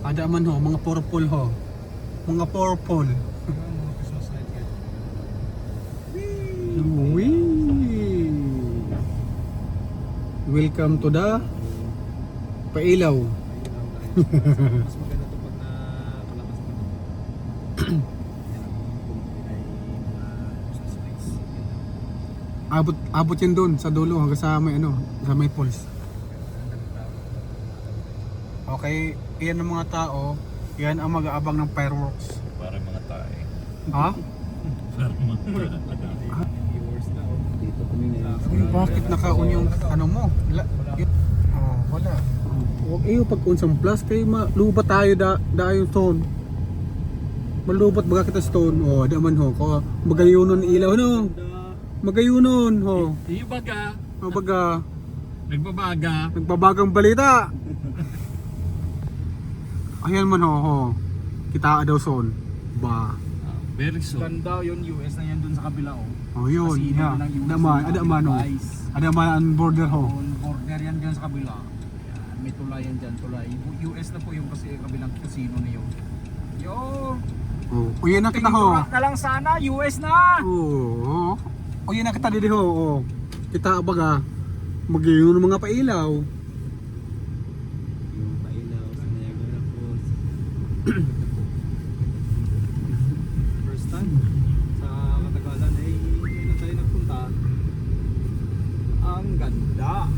Ada man ho, mga purple ho. Mga purple. Wee! Welcome to the Pailaw. Mas maganda to pag nakalakas pa. Abot yan doon sa dulo hanggang sa may ano, sa may pulse. Okay, iyan ang mga tao, yan ang mag-aabang ng fireworks. Para mga tae. Ha? Para mga Viewers na oh. Dito kami na. Bakit naka-on yung ano mo? Wala. Huwag iyo pag-on sa plus kay malubat tayo da yung stone. Malubat baga kita stone. Oh, da man ho. Magayunon ilaw no. Magayunon ho. Iyo baga. Oh, baga. Nagbabaga. Nagbabagang balita. Ayan man ho. Kita daw son. Ba. Very soon. Ganda yun, US na yan dun sa kabila oh. Oh yun. Kasi Yeah. yun ang US Ada man, na ada man ho. Philippines. Ada man ang border ho. On border yan dyan sa kabila. Yan, may tulay yan dyan, tulay. US na po yung kasi kabilang casino na yun. Yo! Oh, uyan na kita ho. Na lang sana, US na! Oo. O yun na kita dito ho. Oh. Kita baga magayunon mga pailaw. Yung pailaw sa Niagara Falls. First time sa katagalan ay hindi na tayo nagpunta. Ang ganda!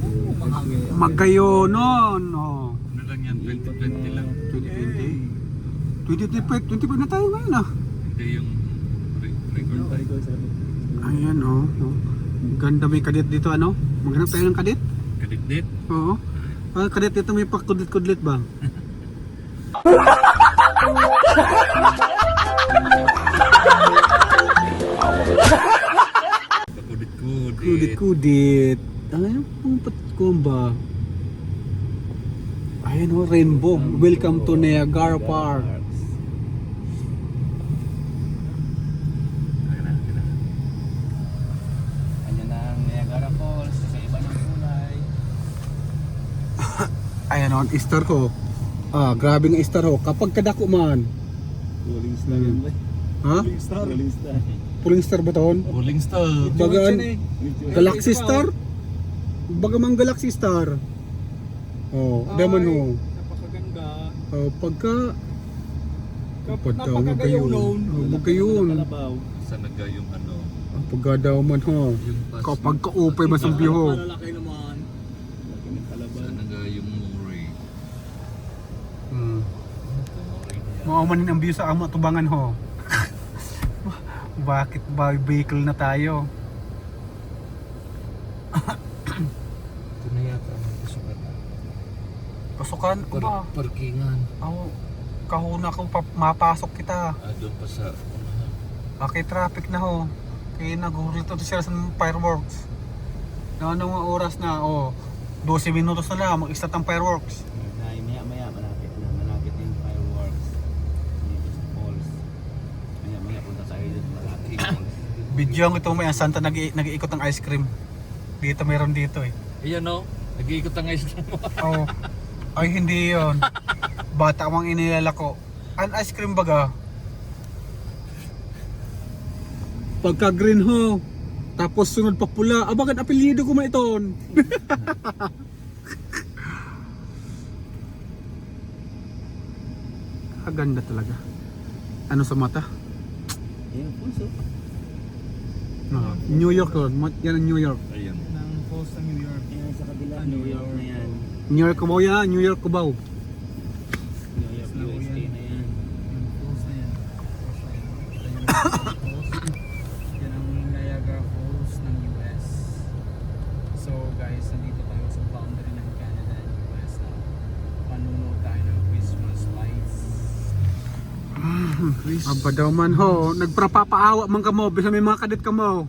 Oo, mahangin. Magayunon. Oh. Ano lang yan, 2020 lang. 2020. 2025 na tayo ngayon ah. Hindi yung record tayo. Ayan oh. Ganda may kadit dito ano? Maghanap tayo ng kadit? Kadit-dit. Oo. Kadit dito may pakudlit-kudlit ba? Pakudit-kudit. Kudit-kudit. Ano yung patkuhan ba? Ayan oh, rainbow. Welcome to Niagara Park. Ayan ang Niagara Falls sa iba ng kulay. Ayan oh, ang Easter ko. Grabe ng Easter ho. Kapag kadako man. Rolling Star yan ba? Ha? Rolling Star. Pulling Star ba taon? Rolling Star. Bagaan. Galaxy Star? Baga mang Galaxy Star. Oh, daman ho. Napakaganda. Pagka Napakagayunon. Magayun. Kalabaw. Sa naga yung ano. Pagka daw man ho. Yung pas. Kapag kaupay mas ang biho. Malalaki naman. Laki ng kalabaw. Sa naga yung Murray. Murray na yan. Maumanin ang view sa amo tubangan ho. Bakit ba vehicle na tayo? Ito na yata ang kasukat. Pasukan ko ba? Parkingan. Kahuna ko mapasok kita. Doon pa sa unahan. Okay, traffic na ho. Kaya nag-urito sila sa fireworks. Na anong oras na? 12 minutos na lang mag-start ang fireworks. Maya malapit na. Malapit na yung fireworks. Dito sa falls. Maya punta tayo dito malapit. Video ang ito may Santa nag-iikot ng ice cream. Dito meron dito eh. Ayan o. Nag-iikot ang ice cream mo. Ay hindi yon. Bata mang inilala ko. An ice cream baga. Pagka green ho. Tapos sunod pa pula. Bakit apelyido ko man iton? Kaganda talaga. Ano sa mata? Ayan, falls oh. New York yun. Yan ang New York. Ayan. Ng falls sa New York. Yan sa kabila. New York na yan. New York Cubao yan. New York Cubao. New York, USA na yan. Yung falls na yan. Yan ang Niagara Falls ng US. So guys, nandito tayo sa boundary ng Canada and US na panunood tayo ng Christmas lights. Aba daw man ho. Nagpapaawa man ka mo. Bisa may mga kadit ka mo.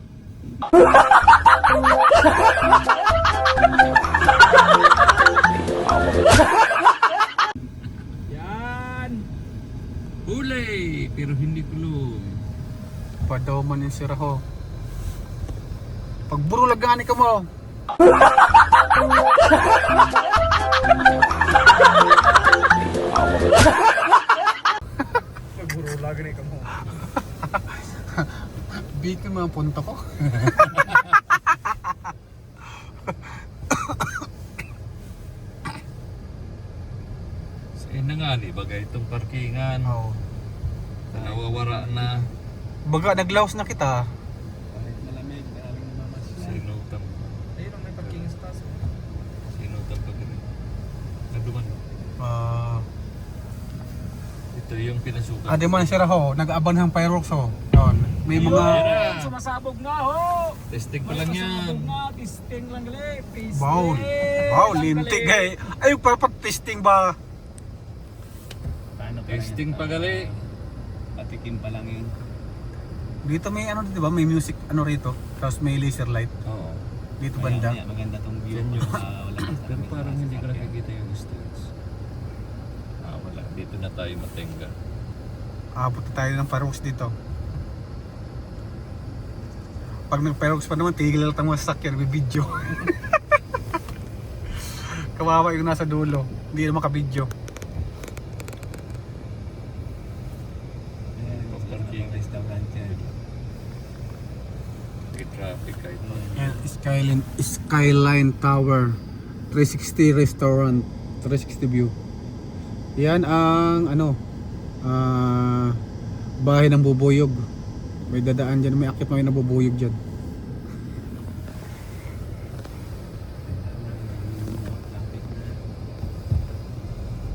Yan! Huli! Pero hindi kulong. Aba daw man yung sira ho. Pagburo lagani ka mo. Pagburo lagi ka mo. Bitin mga punto ko. Sa ina nga ni, bagay itong parkingan. Oo. Nawawara na. Baga naglaos na kita. Kahit malamig, maraming namamasya. Sinutang. Ayun ang may parking sa taas. Sinutang pa rin. Naduman. Ah, Ito yung pinasukan. ade man siya ho, nag-aban ng fireworks ho. Yun. May mga Ayun. Sumasabog na ho! Testing pa lang yan. na, testing lang gali. Testing. wow. Wow, lintik eh. Ay, papat testing ba? Paano Testing pa gali. Patikim pa lang yun. Dito may ano dito ba? May music ano rito. Tapos may laser light Oo. dito banda. Maganda tong view. Yan yung- Wala Pero parang hindi ko nakikita yung distance. Wala. Dito na tayo matenga. Abot na tayo ng fireworks dito. Pag nag-fireworks pa naman, tigil lang ang mga sasakyan, may video. Kawawa yung nasa dulo. Hindi na makabidyo. Restaurant yan. May traffic kahit pa. Yan, Skyline Tower 360 Restaurant 360 View. Yan ang ano bahay ng bubuyog. May dadaan dyan, may akit may nabubuyog dyan.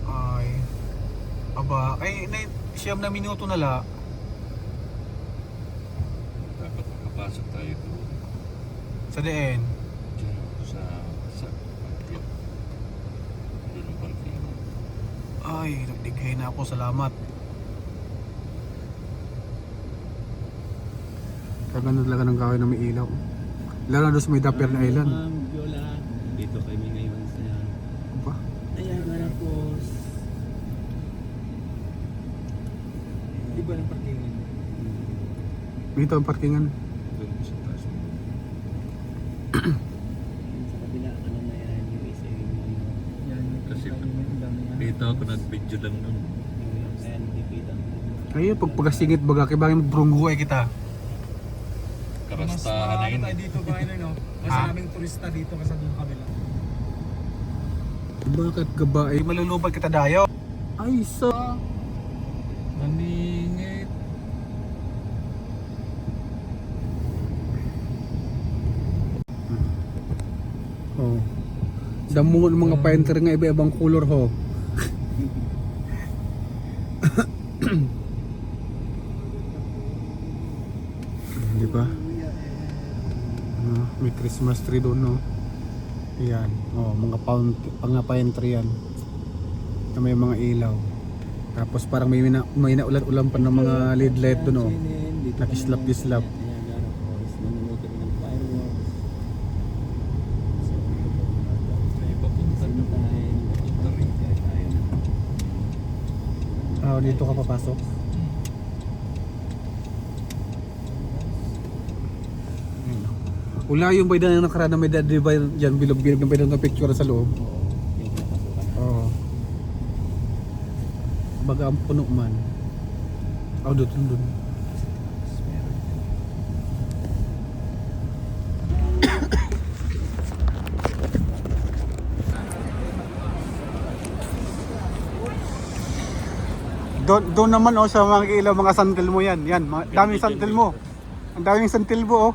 Ay aba, siyam na minuto na la. Dapat makapasok tayo doon. Sa DN. Diyan sa parking. Doon ang parking. Ay, nagdigay na ako, salamat. Kaganda talaga ng kahoy na may ilaw. Lalo na doon sa may Dapper na Island. Ma'am Viola, dito kami ngayon sa Aba, Niagara Falls. Di ba ng parkingan? dito ang parkingan. Doon sa taas. Sa kabila, ano na yan, USA yan. Kasi dito ako nag-video lang nun. Ayan, dipita. Ayun, pagpagasingit baga, kaya bakit magbrungguay kita? Karastahan na yun. dito ba no? Mas Ha? maraming turista dito kasi doon kabila. Bakit ka ba? Ay, malulubad kita dayo. Ay, sa... Maningit. Oh. Damo ng mga painter nga iba-ibang color ho. Di ba? May Christmas tree doon, no? Yan. Oh, mga painter yan. Na may mga ilaw. Tapos parang may naulan-ulan pa ng mga lead light doon, oh. Nakislap-kislap. Niagara Falls, nanonood kami ng fireworks. May papunta doon. Papunta rin. Ah, dito ka papasok. Ayun. Wala yung bayda na nakaraan na may dad ba dyan bilog-bilog na bayda ng picture sa loob. Oo. Baga ang puno man. Oh, doon. Doon naman oh sa mga ilaw mga santil mo yan. Yan, daming santil mo. Ang daming santil mo oh.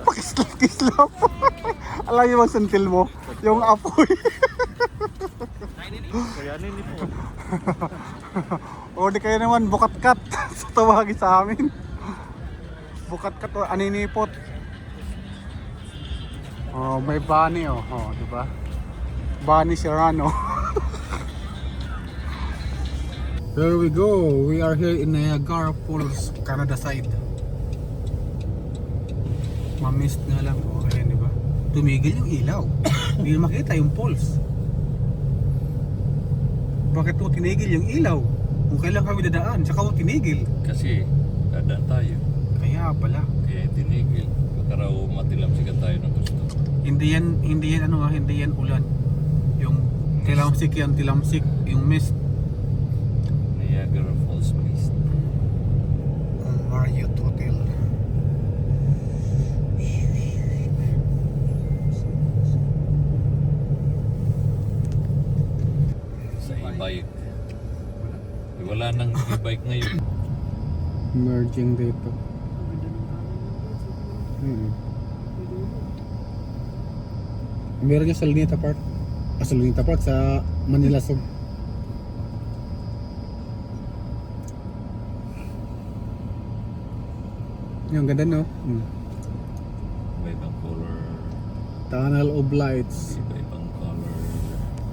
Pakislap-kislap. Alam niyo bang santil mo? Yung apoy. O di kayo naman bukat-kat sa tawagin sa amin. Bukat-kat o aninipot. Oh, may bunny oh. Oh, di ba? Bunny Serrano. There we go. We are here in Niagara Falls, Canada side. Mamist nga lang oh, ayan di ba? Tumigil yung ilaw. Hindi na makita yung falls. Bakit mo tinigil yung ilaw? Kung kailan kami dadaan, tsaka mo tinigil. Kasi dadaan tayo. Kaya pala. Kaya tinigil. Baka raw matilamsikan tayo ng gusto. Hindi yan ulan. Yung tilamsik yung mist. Niagara Falls Mist. Marriott Hotel. Sa e-bike. Wala nang e-bike ngayon. Merging dito. Meron niya sa Luneta Park. Sa Luneta Park sa Manila Zoo. Yung ganda no? Iba-ibang color. Tunnel of Lights. Iba-ibang color.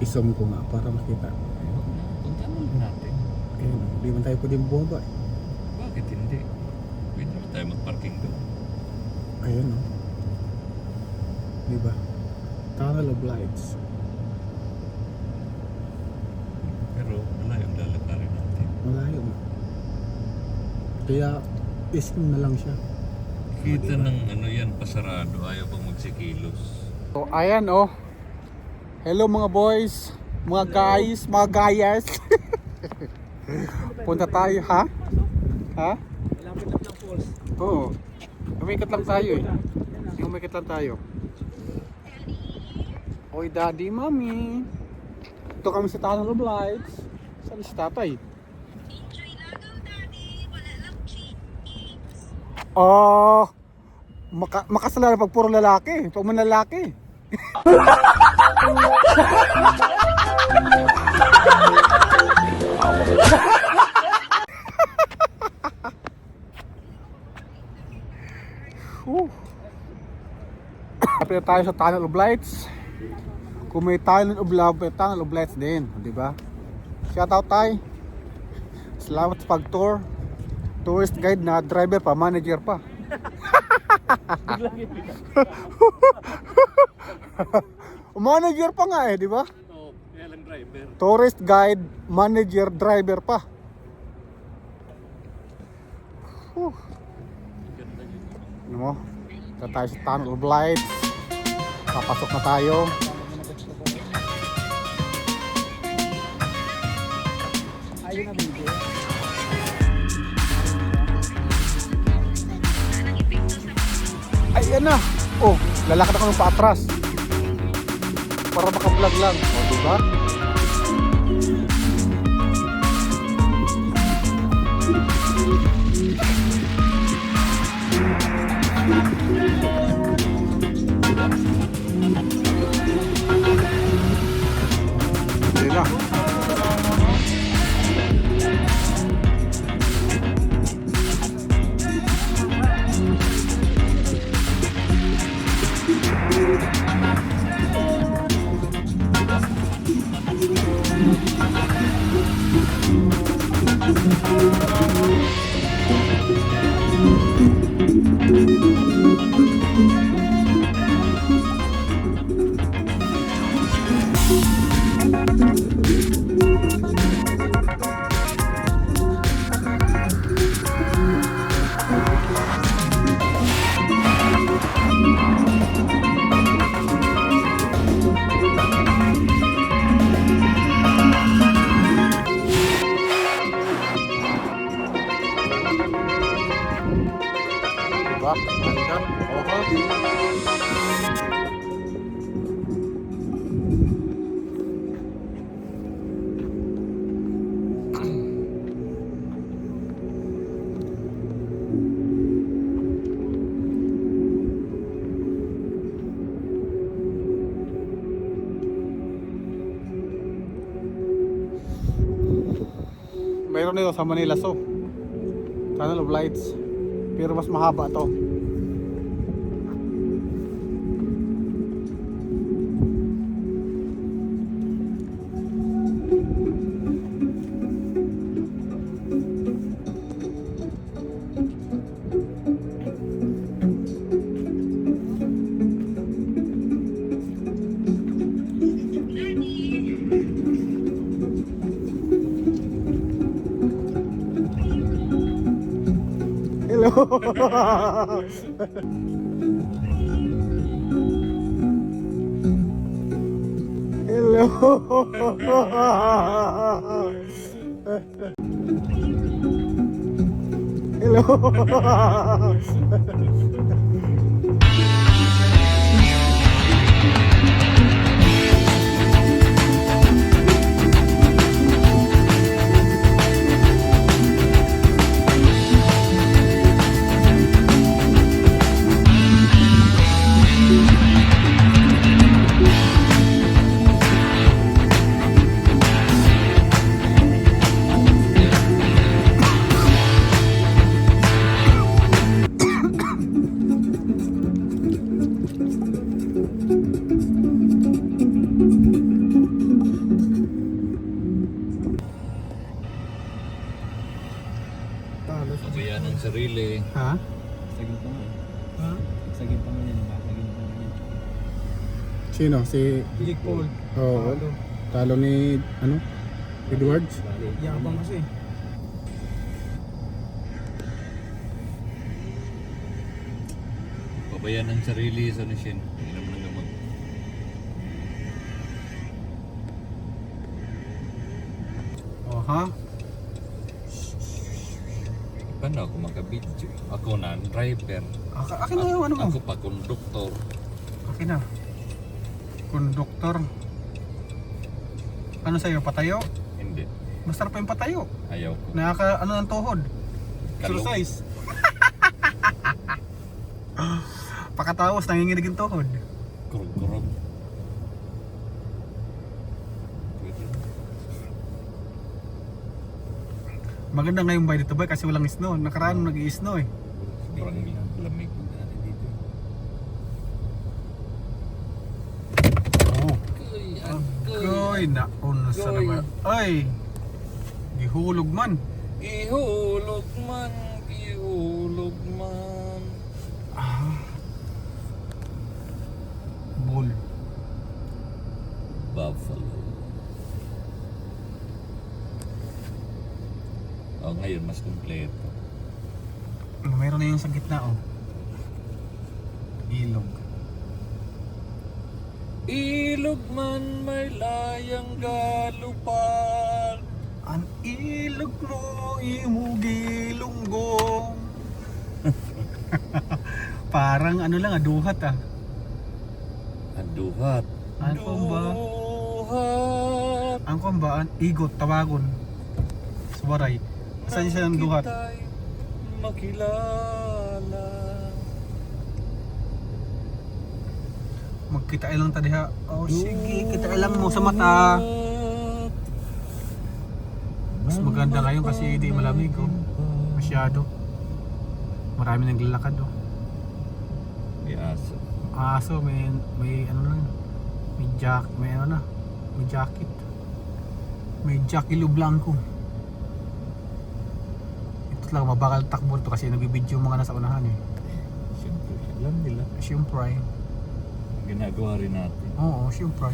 Isom ko nga para makita. Punta na lang natin. Ayun, di man tayo pwedeng bumaba. Bakit hindi? Pwede na tayo mag-parking doon. Ayun no? Diba? Tunnel of Lights. Pero malayong lalakarin natin. Malayo mo. Kaya isim na lang siya. Kita ng ano yan, pasarado. Ayaw bang magsikilos. So ayan oh. Hello mga boys, mga guys, mga gayas. Punta tayo ha? Ha? Malapit lang ng falls. Oo. Umikot lang tayo eh. Umikot lang tayo. Oy daddy, mommy. Ito kami sa Tunnel of Lights. Saan si tatay? Oh, makasala pag puro lalaki, pag manlalaki. Kapit tayo sa Tunnel of Lights. Kung may Tunnel of Love, may Tunnel of Lights din, di ba? Shout out tayo. Salamat sa pag-tour. Tourist guide na, driver pa, manager pa. Manager pa nga eh, di ba? Oo, kaya lang driver. Tourist guide, manager, driver pa. Ganda yun. Ano mo? Ito tayo sa Tunnel of Lights. Papasok na tayo. Ayun na video. Ay, yan na. Oh, lalakad ako ng paatras. Para maka-vlog lang. O, diba? Hindi na. Diba? Ganda. Okay. Mayroon nito sa Manila Zoo. Tunnel of Lights. Pero mas mahaba to. Hello. Hello. Pabayaan ng sarili. Ha? Sagin pa mo. Ha? Sagin pa mo yan. Sagin pa mo yan. Sino? Si... Jake Paul. Oo. Talo ni... Ano? Edwards? Yabang kasi. Pabayaan ng sarili sa Nishin. Inom ng gamot. Oh, ha? Paano ako makabidyo? Ako na, driver. Akin na yung ano mo. Ako pa, konduktor. Akin na. Konduktor. Ano sa'yo? Patayo? Hindi. Masarap pa yung patayo. Ayaw ko. Ano ng tuhod? Kalong. Exercise. Pakatapos, nanginginig yung tuhod. Kurog-kurog. Pwede. Maganda ngayong bay dito ba kasi walang snow. Nakaraan nag-i-snow eh. Sobrang lamig. Oo. Agoy, Agoy, naon sa Agoy. naman. Ay! Gihulog man. Ihulog man, ihulog man. Ah. Bull. Buffalo. Oh, ngayon mas kumpleto. Mayroon na yung sa gitna oh. Ilog. Ilog man may layang galupag. Ang ilog mo imugilunggong. Parang ano lang aduhat ah. Aduhat. Ano ba? Duhat. Ang kumbaan, igot, tawagon. Suwaray. Saan siya ng duhat? Kita'y makilala. Magkita lang ta diha. Oh sige, kita lang mo sa mata. Mas maganda ngayon kasi hindi malamig oh. Masyado. Marami naglalakad oh. May aso. Aso may ano lang. May ano na. May jacket. May Jackie Blanco. Ito lang mabakal takbo to kasi nagbibideo yung mga nasa unahan eh. Siyempre, alam nila. Siyempre. Ginagawa rin natin. Oo, siyempre.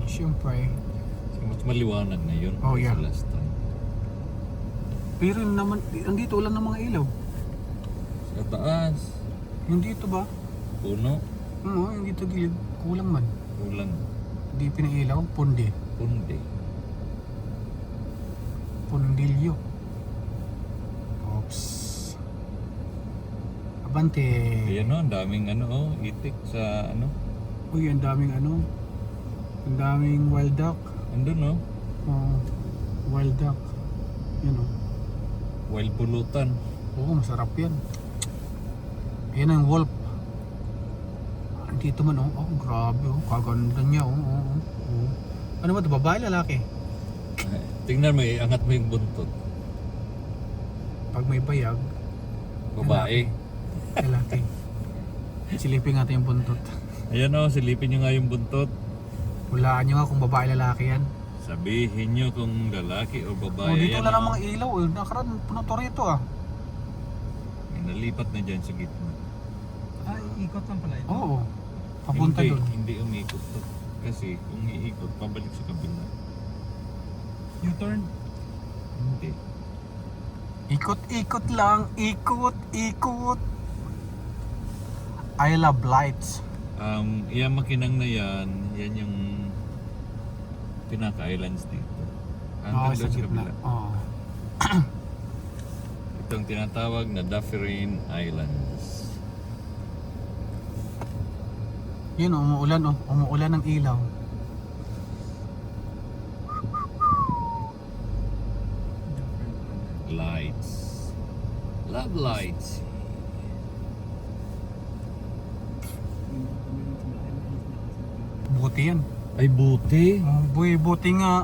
Siyempre. So, mas maliwanag na yun. Oh, yeah. Sa last time. Pero yun naman, andito ulan ng mga ilaw. Sa taas. Yung dito ba? Puno. Oo, yung dito gilid. Kulang man. Kulang. Hindi pinailaw, pundi. Pundi. Pundilyo. Oops. Abante. Ayan o, ang daming itik sa Uy, ang daming ano. Ang daming wild duck. andun Oh, wild duck. Yan oh. wild pulutan. Oo, masarap yan. Yan ang wolf. Dito man oh. Oh, grabe oh. Kaganda niya oh. Oh. Ano ba ito? Babae, lalaki? Tingnan mo, angat mo yung buntot. Pag may bayag, Babae. lalaki. Silipin natin yung buntot. Ayan o, silipin nyo nga yung buntot. Hulaan nyo nga kung babae, lalaki yan. Sabihin nyo kung lalaki o babae. Oh, dito yan, na lang o. mga ilaw eh. Nakaraan, puno to rito ah. May nalipat na dyan sa gitna. Ikot lang pala ito. Oo. Papunta hindi, doon. Hindi umikot to. Kasi kung iikot, pabalik sa kabila. U-turn. Hindi. Ikot-ikot lang, ikot-ikot. I love lights. Yung makinang na yan yung pinaka-islands dito. Hanggang Sa doon sa gitna. kabila. Oh. Itong tinatawag na Dufferin Islands. Yun, umuulan oh. Umuulan ng ilaw. Lights. Love lights. Buti yan. Ay, buti. Oh, boy, buti nga.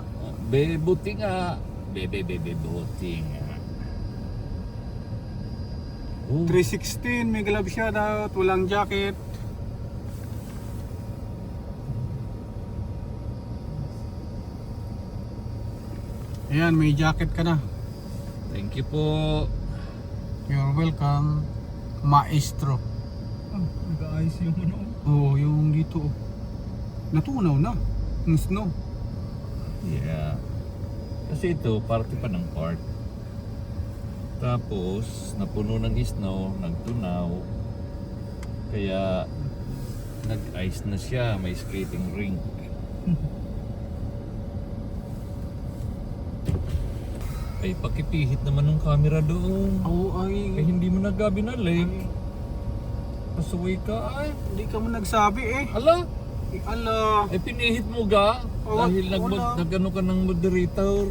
Buti nga. Buti nga. Oh, 316, may glove siya daw, walang jacket. Ayan, may jacket ka na. thank you po. You're welcome, maestro. Nag-ayos yung ano. Oo, yung dito. Oh. Natunaw na. Yung snow. Yeah. Kasi ito, parte pa ng park. Tapos, napuno ng snow, nagtunaw. Kaya, nag-ice na siya, may skating rink. Ay, pakipihit naman ng camera doon. Oo, Ay, ay. hindi mo nagabinalik. Pasuwi ka ay. Hindi ka mo nagsabi eh. Ala, Ala, ay pinihit mo ga. Oh, Dahil wala. nag-ano ka ng moderator.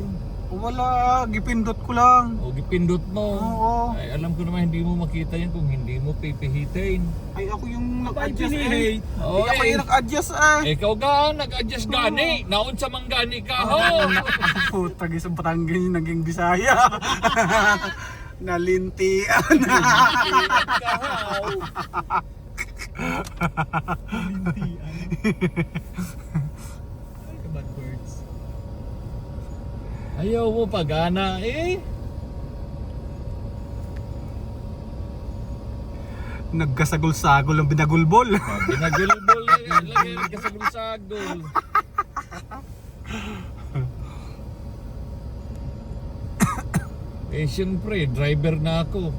wala. Gipindot ko lang. O gipindot mo. Oo. Ay, alam ko naman hindi mo makita yan kung hindi mo pipihitin. Ay, ako yung Abay, nag-adjust eh. pinihit. Oh, Ay, ako yung nag-adjust eh. ikaw ga, nag-adjust gani. Naon sa manggani ka ho. Puta, isang Batangas yung naging Bisaya. Nalintian. Ay, kabad birds. Ayaw mo pagana eh. Nagkasagol-sagol ang binagulbol. Binagulbol eh. Lagi kasagol-sagol. Eh siyempre, driver na ako.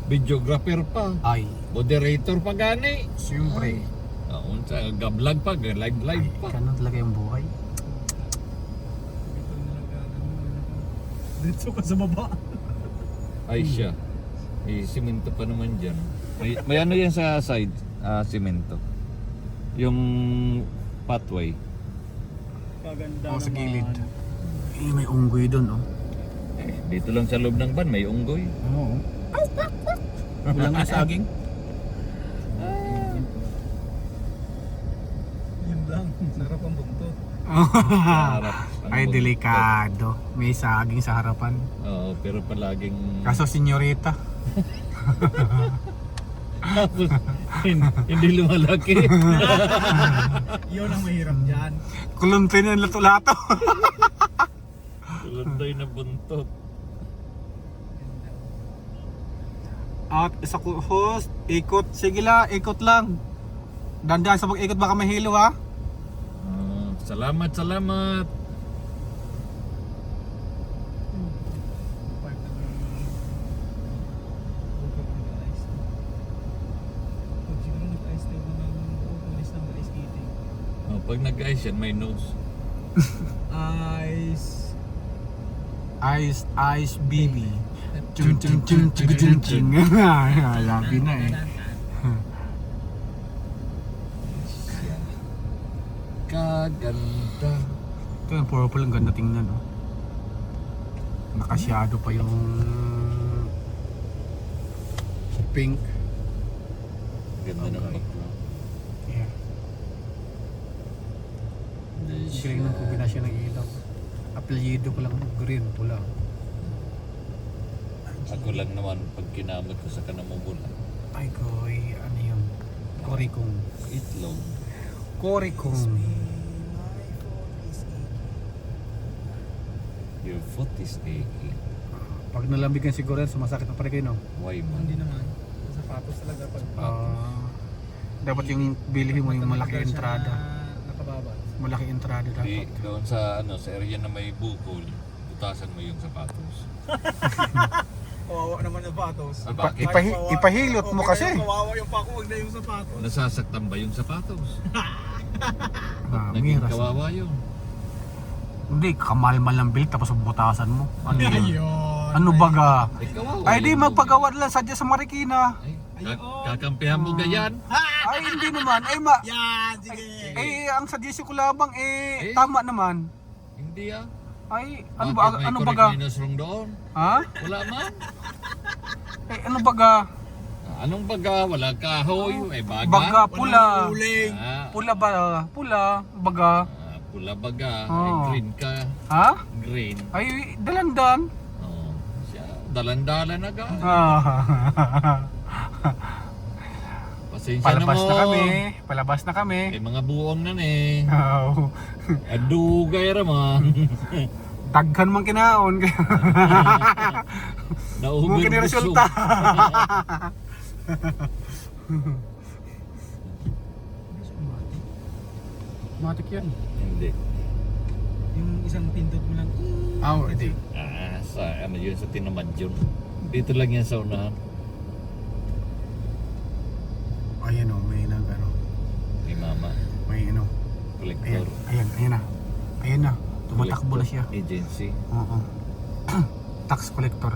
Videographer pa. Ay, Moderator pa gani. siyempre. Unsa gablag pa, live pa. Ganun talaga yung buhay. Dito ka sa baba. Ay siya. Eh, simento pa naman dyan. May ano yan sa side? Simento. Yung pathway. Kaganda Oh, sa naman. gilid. Eh, may unggoy doon oh. Eh, dito lang sa loob ng van, may unggoy. Oo. Walang na saging. Yun lang. Sarap ang buntot. Harap ang Ay, buntot. delikado. May saging sa harapan. Oo, pero palaging... Kaso senyorita. Tapos, hindi lumalaki. Yun ang mahirap dyan. Kuluntin ng lato-lato. Tulanday na buntot. At isa ko host, ikot. Sige la, ikot lang. Dandan sa pag-ikot baka mahilo ha. Salamat. Part na nag-ice. Pag siguro nag-ice tayo ng ulis ng ice skating. Oh, pag nag-ice yan, may nose. Ice. Ice baby. Chung chung chung chung chung chung. Labi na eh. Kaganda. Ito yung purple, ang ganda tingnan oh. Nakasyado pa yung pink. Ganda ng Okay. background. Yeah. Galing ng kombinasyon ng ilaw. Apelyido ko lang green, pula. Ako lang naman pag kinamot ko sa kanamumula. Ay goy, ano yun? Korikong. Itlog. Korikong. Your foot is aching. Pag nalambigan siguro yan, sumasakit na pala kayo no? Why man? Hindi naman. Sa sapatos talaga pag Dapat yung bilhin mo yung malaki matagal siya entrada. nakababa. Malaki entrada Di, dapat. doon sa area na may bukol, butasan mo yung sapatos. Kawawa naman yung sapatos. Ah, bakit? Ipahilot mo kasi. Kawawa yung pako, wag na yung sapatos. Nasasaktan ba yung sapatos? Ah, Naging miras. kawawa yun. Hindi, kamalmal ng bill tapos bubutasan mo. Ano yun? Ayun. Ano baga? Ay, kawawa Ay di yun. magpagawa lang sadya sa Marikina. Ay, kakampihan mo gayan. Ay hindi naman. Yan, sige. Ang sadya ko labang tama naman. Hindi ah. Ay ano Bakit? ba May ano correct baga? minus wrong doon. Ha? Wala man. Ano baga? Anong baga? Wala kahoy. Ay baga. Baga pula. Uling. Ah, Pula ba? Pula baga. pula baga. Ay, Oh. green ka. Ha? Green. Ay dalandan. Oh, siya. Dalan-dalan na ka. Pasensya Palabas na na mo. kami. Palabas na kami. Ay, mga buong na eh. Oh. Adugay raman. Daghan man kinaon. Mungkin Na-overbusog. resulta. Matik yan. Hindi. Yung isang pindot mo lang. Hindi. Sa ano yun sa Tinamadyon. Dito lang yan sa unahan. Ayan o, may nag ano. Ni Mama. May ano. Collector. Ayan na. Ayan na. Tumatakbo na siya. Agency. Oo. Tax collector.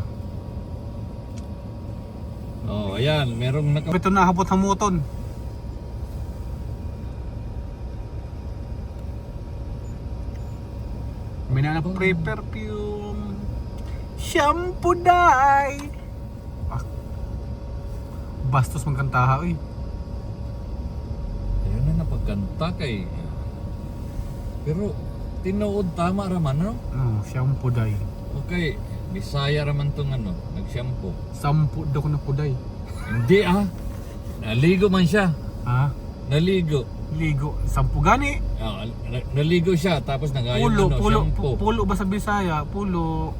Oh, ayan. Merong Ito na habot-hamuton. May na pre-perfume. Shampoo dye. Bastos magkantaha eh. Ayun na napagkanta kay. Pero tinuod tama raman no? Shampoo dye. Okay, Bisaya raman tong ano, nag-shampoo. Sampu daw ko na puday. Hindi ah. Naligo man siya. Ha? Naligo. Ligo. Sampu gani. Naligo siya tapos nangayo ano, shampoo. Pulo ba sa Bisaya? Pulo.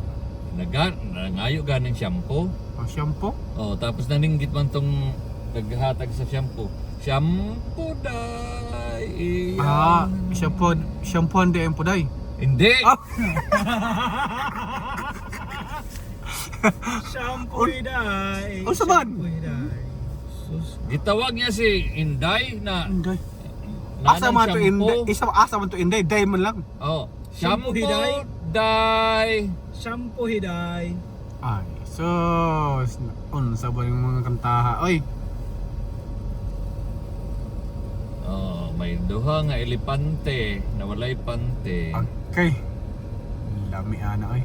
Nangayo ganang shampoo. Shampoo? Oh, tapos naninggit man tong naghatag sa shampoo. Shampoo dai. Shampoo hindi ang puday. Hindi. Shampoo hiday. Ano saban? Shampoo hiday. Gitawag niya si Inday na Inday. nanang Asa man to shampoo. Inday? Asa man to Inday? Day man lang. Oh, Shampoo shampoo hiday. dai. Shampoo hiday. Ay, sus. Unsa ba yung mga kantaha? Oy, Oh, may duha nga elepante na walay pante. okay. Lami ana oy.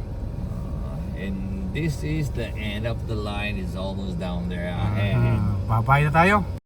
And this is the end of the line. It's almost down there ahead. Babay na tayo.